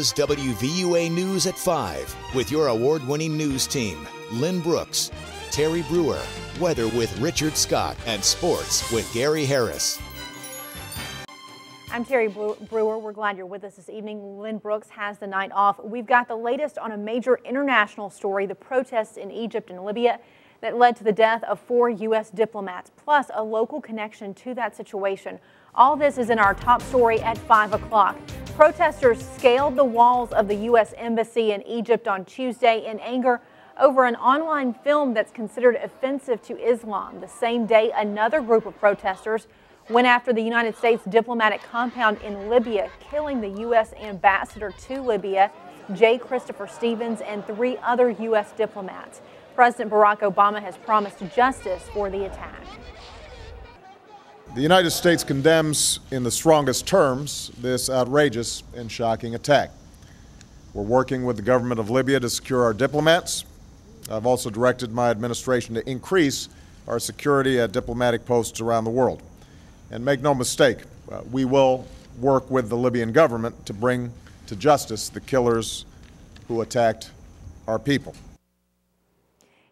WVUA News at 5 with your award-winning news team, Lynn Brooks, Terry Brewer, weather with Richard Scott, and sports with Gary Harris. I'm Terry Brewer. We're glad you're with us this evening. Lynn Brooks has the night off. We've got the latest on a major international story, the protests in Egypt and Libya that led to the death of 4 U.S. diplomats, plus a local connection to that situation. All this is in our top story at 5 o'clock. Protesters scaled the walls of the U.S. Embassy in Egypt on Tuesday in anger over an online film that's considered offensive to Islam. The same day, another group of protesters went after the United States diplomatic compound in Libya, killing the U.S. ambassador to Libya, J. Christopher Stevens, and 3 other U.S. diplomats. President Barack Obama has promised justice for the attack. The United States condemns in the strongest terms this outrageous and shocking attack. We're working with the government of Libya to secure our diplomats. I've also directed my administration to increase our security at diplomatic posts around the world. And make no mistake, we will work with the Libyan government to bring to justice the killers who attacked our people.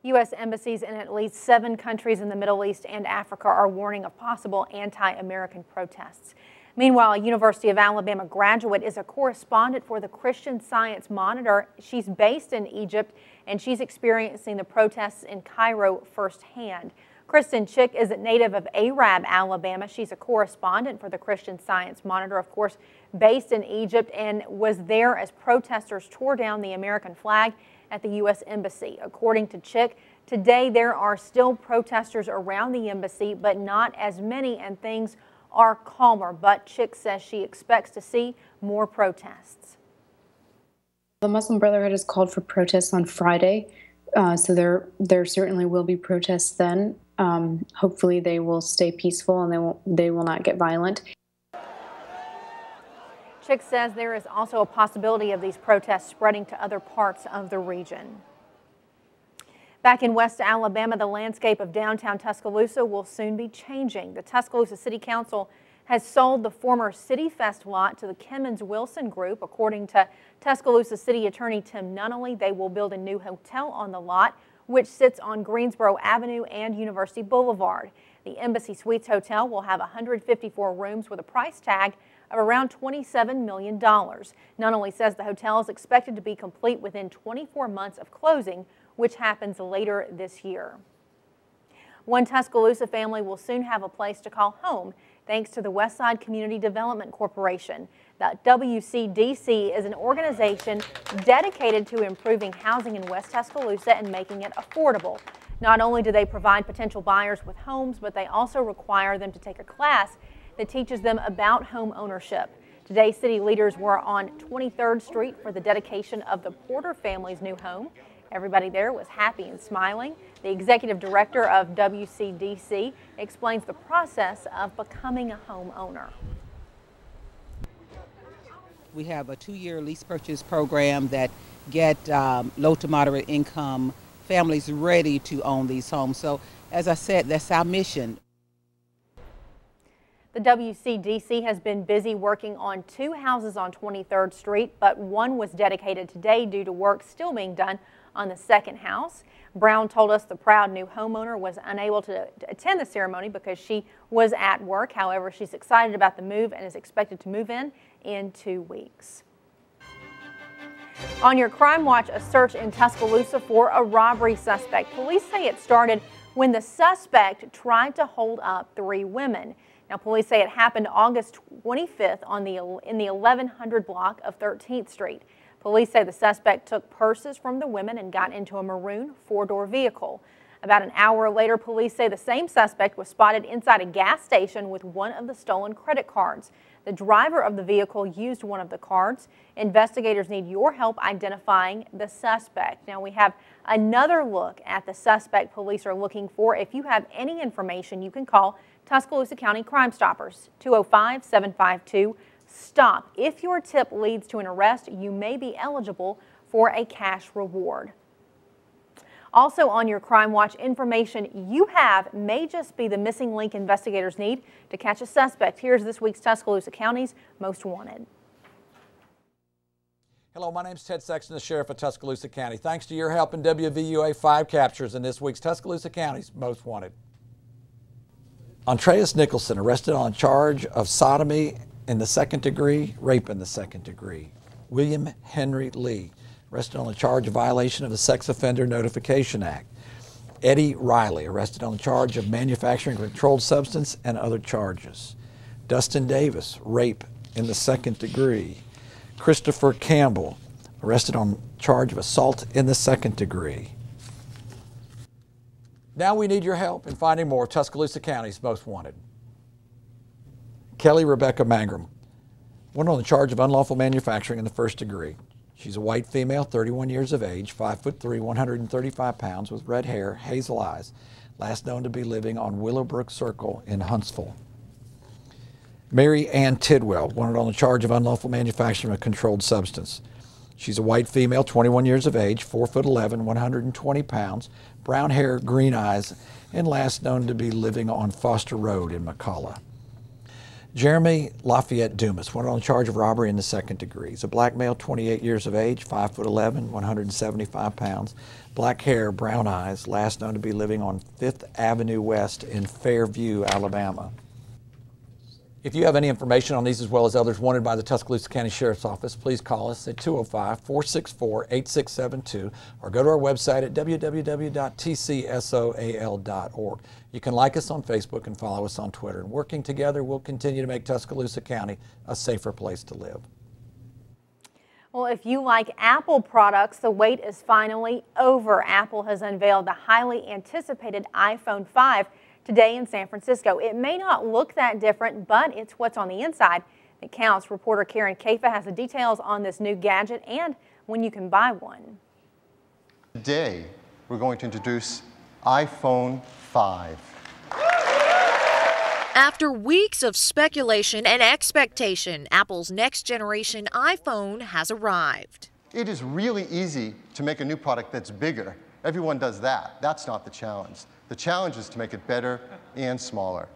U.S. embassies in at least 7 countries in the Middle East and Africa are warning of possible anti-American protests. Meanwhile, a University of Alabama graduate is a correspondent for the Christian Science Monitor. She's based in Egypt, and she's experiencing the protests in Cairo firsthand. Kristin Chick is a native of Arab, Alabama. She's a correspondent for the Christian Science Monitor, of course, based in Egypt, and was there as protesters tore down the American flag at the U.S. Embassy. According to Chick, today there are still protesters around the embassy, but not as many, and things are calmer. But Chick says she expects to see more protests. The Muslim Brotherhood has called for protests on Friday, so there certainly will be protests then. Hopefully they will stay peaceful and they will not get violent. Chick says there is also a possibility of these protests spreading to other parts of the region. Back in West Alabama, the landscape of downtown Tuscaloosa will soon be changing. The Tuscaloosa City Council has sold the former City Fest lot to the Kemmons Wilson Group. According to Tuscaloosa City Attorney Tim Nunnally, they will build a new hotel on the lot, which sits on Greensboro Avenue and University Boulevard. The Embassy Suites Hotel will have 154 rooms with a price tag of around $27 million. Nunnally says the hotel is expected to be complete within 24 months of closing, which happens later this year. One Tuscaloosa family will soon have a place to call home thanks to the Westside Community Development Corporation. The WCDC is an organization dedicated to improving housing in West Tuscaloosa and making it affordable. Not only do they provide potential buyers with homes, but they also require them to take a class that teaches them about home ownership. Today, city leaders were on 23rd Street for the dedication of the Porter family's new home. Everybody there was happy and smiling. The executive director of WCDC explains the process of becoming a homeowner. We have a 2-year lease purchase program that get low to moderate income families ready to own these homes. So as I said, that's our mission. The WCDC has been busy working on 2 houses on 23rd Street, but one was dedicated today due to work still being done on the second house. Brown told us the proud new homeowner was unable to attend the ceremony because she was at work. However, she's excited about the move and is expected to move in 2 weeks. On your Crime Watch, a search in Tuscaloosa for a robbery suspect. Police say it started when the suspect tried to hold up 3 women. Now, police say it happened August 25th in the 1100 block of 13th Street. Police say the suspect took purses from the women and got into a maroon 4-door vehicle. About an hour later, police say the same suspect was spotted inside a gas station with one of the stolen credit cards. The driver of the vehicle used one of the cards. Investigators need your help identifying the suspect. Now, we have another look at the suspect police are looking for. If you have any information, you can call Tuscaloosa County Crime Stoppers, 205-752-STOP. If your tip leads to an arrest, you may be eligible for a cash reward. Also on your Crime Watch, information you have may just be the missing link investigators need to catch a suspect. Here's this week's Tuscaloosa County's Most Wanted. Hello, my name is Ted Sexton, the Sheriff of Tuscaloosa County. Thanks to your help in WVUA 5 captures in this week's Tuscaloosa County's Most Wanted. Andreas Nicholson, arrested on a charge of sodomy in the second degree, rape in the second degree. William Henry Lee, arrested on a charge of violation of the Sex Offender Notification Act. Eddie Riley, arrested on the charge of manufacturing a controlled substance and other charges. Dustin Davis, rape in the second degree. Christopher Campbell, arrested on charge of assault in the second degree. Now we need your help in finding more of Tuscaloosa County's Most Wanted. Kelly Rebecca Mangrum, wanted on the charge of unlawful manufacturing in the first degree. She's a white female, 31 years of age, 5'3", 135 pounds, with red hair, hazel eyes, last known to be living on Willowbrook Circle in Huntsville. Mary Ann Tidwell, wanted on the charge of unlawful manufacturing of a controlled substance. She's a white female, 21 years of age, 4'11", 120 pounds, brown hair, green eyes, and last known to be living on Foster Road in McCullough. Jeremy Lafayette Dumas, wanted on the charge of robbery in the second degree. He's a black male, 28 years of age, 5'11", 175 pounds, black hair, brown eyes, last known to be living on 5th Avenue West in Fairview, Alabama. If you have any information on these as well as others wanted by the Tuscaloosa County Sheriff's Office, please call us at 205-464-8672 or go to our website at www.tcsoal.org. You can like us on Facebook and follow us on Twitter. And working together, we'll continue to make Tuscaloosa County a safer place to live. Well, if you like Apple products, the wait is finally over. Apple has unveiled the highly anticipated iPhone 5 today in San Francisco. It may not look that different, but it's what's on the inside that counts. Reporter Karen Kafa has the details on this new gadget and when you can buy one. Today, we're going to introduce iPhone 5. After weeks of speculation and expectation, Apple's next generation iPhone has arrived. It is really easy to make a new product that's bigger. Everyone does that. That's not the challenge. The challenge is to make it better and smaller.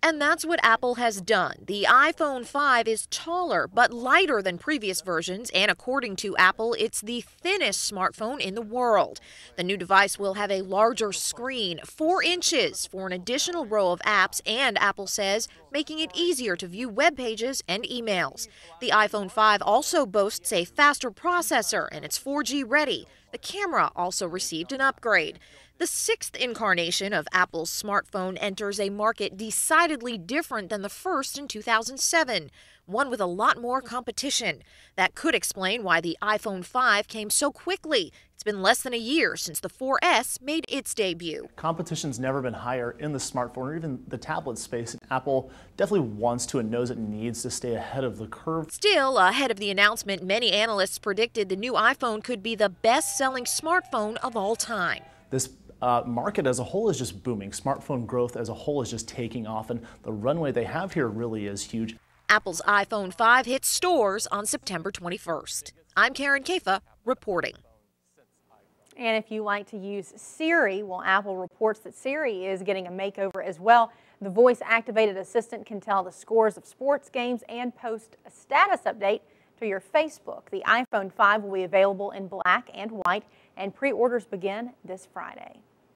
And that's what Apple has done. The iPhone 5 is taller but lighter than previous versions, and according to Apple, it's the thinnest smartphone in the world. The new device will have a larger screen, 4 inches, for an additional row of apps, and Apple says making it easier to view web pages and emails. The iPhone 5 also boasts a faster processor, and it's 4G ready. The camera also received an upgrade. The 6th incarnation of Apple's smartphone enters a market decidedly different than the first in 2007, one with a lot more competition. That could explain why the iPhone 5 came so quickly. It's been less than a year since the 4S made its debut. Competition's never been higher in the smartphone or even the tablet space. Apple definitely wants to and knows it needs to stay ahead of the curve. Still, ahead of the announcement, many analysts predicted the new iPhone could be the best-selling smartphone of all time. This market as a whole is just booming. Smartphone growth as a whole is just taking off, and the runway they have here really is huge. Apple's iPhone 5 hits stores on September 21st. I'm Karen Kafa reporting. And if you like to use Siri, well, Apple reports that Siri is getting a makeover as well. The voice-activated assistant can tell the scores of sports games and post a status update to your Facebook. The iPhone 5 will be available in black and white, and pre-orders begin this Friday.